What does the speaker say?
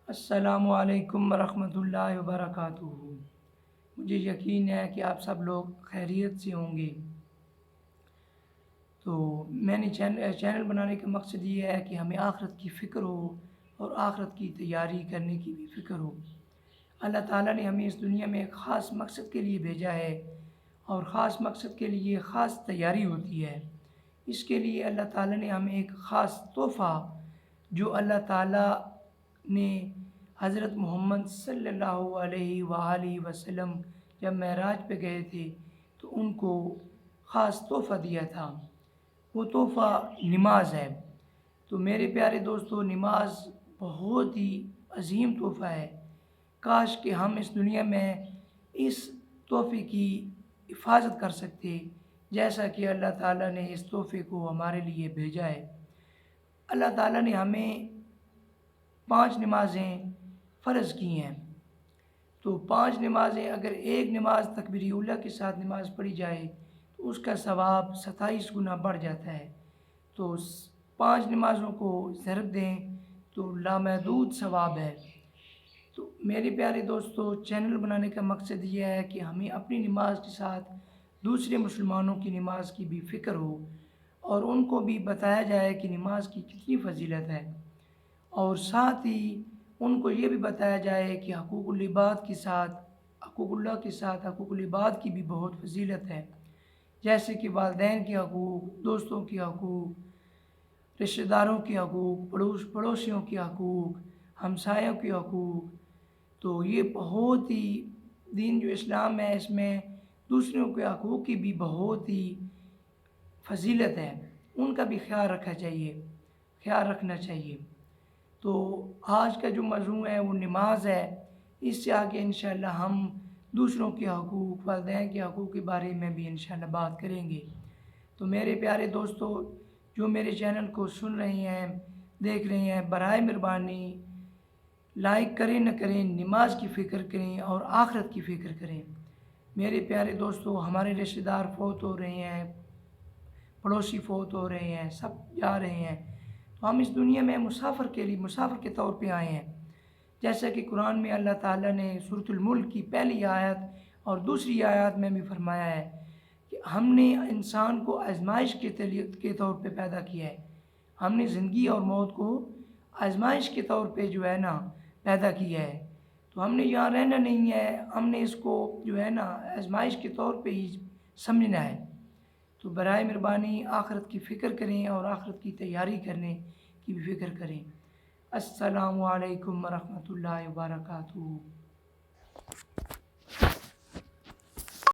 السلام علیکم ورحمۃ اللہ وبرکاتہ۔ مجھے یقین ہے کہ آپ سب لوگ خیریت سے ہوں گے۔ تو میں نے چینل بنانے کا مقصد یہ ہے کہ ہمیں آخرت کی فکر ہو اور آخرت کی تیاری کرنے کی بھی فکر ہو۔ اللہ تعالیٰ نے ہمیں اس دنیا میں ایک خاص مقصد کے لیے بھیجا ہے، اور خاص مقصد کے لیے خاص تیاری ہوتی ہے۔ اس کے لیے اللہ تعالیٰ نے ہمیں ایک خاص تحفہ، جو اللہ تعالیٰ نے حضرت محمد صلی اللہ علیہ وآلہ وسلم جب معراج پہ گئے تھے تو ان کو خاص تحفہ دیا تھا، وہ تحفہ نماز ہے۔ تو میرے پیارے دوستو، نماز بہت ہی عظیم تحفہ ہے۔ کاش کہ ہم اس دنیا میں اس تحفے کی حفاظت کر سکتے، جیسا کہ اللہ تعالیٰ نے اس تحفے کو ہمارے لیے بھیجا ہے۔ اللہ تعالیٰ نے ہمیں 5 نمازیں فرض کی ہیں۔ تو 5 نمازیں، اگر ایک نماز تکبیر اولیٰ کے ساتھ نماز پڑھی جائے تو اس کا ثواب 27 گنا بڑھ جاتا ہے۔ تو 5 نمازوں کو ضرب دیں تو لامحدود ثواب ہے۔ تو میرے پیارے دوستو، چینل بنانے کا مقصد یہ ہے کہ ہمیں اپنی نماز کے ساتھ دوسرے مسلمانوں کی نماز کی بھی فکر ہو، اور ان کو بھی بتایا جائے کہ نماز کی کتنی فضیلت ہے، اور ساتھ ہی ان کو یہ بھی بتایا جائے کہ حقوق العباد کے ساتھ، حقوق اللہ کے ساتھ حقوق العباد کی بھی بہت فضیلت ہے، جیسے کہ والدین کے حقوق، دوستوں کے حقوق، رشتہ داروں کے حقوق، پڑوسیوں کے حقوق، ہمسایوں کے حقوق۔ تو یہ بہت ہی دین جو اسلام ہے، اس میں دوسروں کے حقوق کی بھی بہت ہی فضیلت ہے، ان کا بھی خیال رکھنا چاہیے۔ تو آج کا جو موضوع ہے وہ نماز ہے۔ اس سے آگے انشاءاللہ ہم دوسروں کے حقوق، والدین کے حقوق کے بارے میں بھی انشاءاللہ بات کریں گے۔ تو میرے پیارے دوستو، جو میرے چینل کو سن رہے ہیں، دیکھ رہے ہیں، برائے مہربانی لائک کریں نہ کریں، نماز کی فکر کریں اور آخرت کی فکر کریں۔ میرے پیارے دوستو، ہمارے رشتہ دار فوت ہو رہے ہیں، پڑوسی فوت ہو رہے ہیں، سب جا رہے ہیں۔ تو ہم اس دنیا میں مسافر کے طور پہ آئے ہیں، جیسا کہ قرآن میں اللہ تعالیٰ نے سورۃ الملک کی پہلی آیت اور دوسری آیات میں بھی فرمایا ہے کہ ہم نے انسان کو آزمائش کے طور پہ پیدا کیا ہے۔ ہم نے زندگی اور موت کو آزمائش کے طور پہ جو ہے نا پیدا کیا ہے۔ تو ہم نے یہاں رہنا نہیں ہے، ہم نے اس کو جو ہے نا آزمائش کے طور پہ ہی سمجھنا ہے۔ تو برائے مہربانی آخرت کی فکر کریں اور آخرت کی تیاری کرنے کی بھی فکر کریں۔ السلام علیکم ورحمۃ اللہ وبرکاتہ۔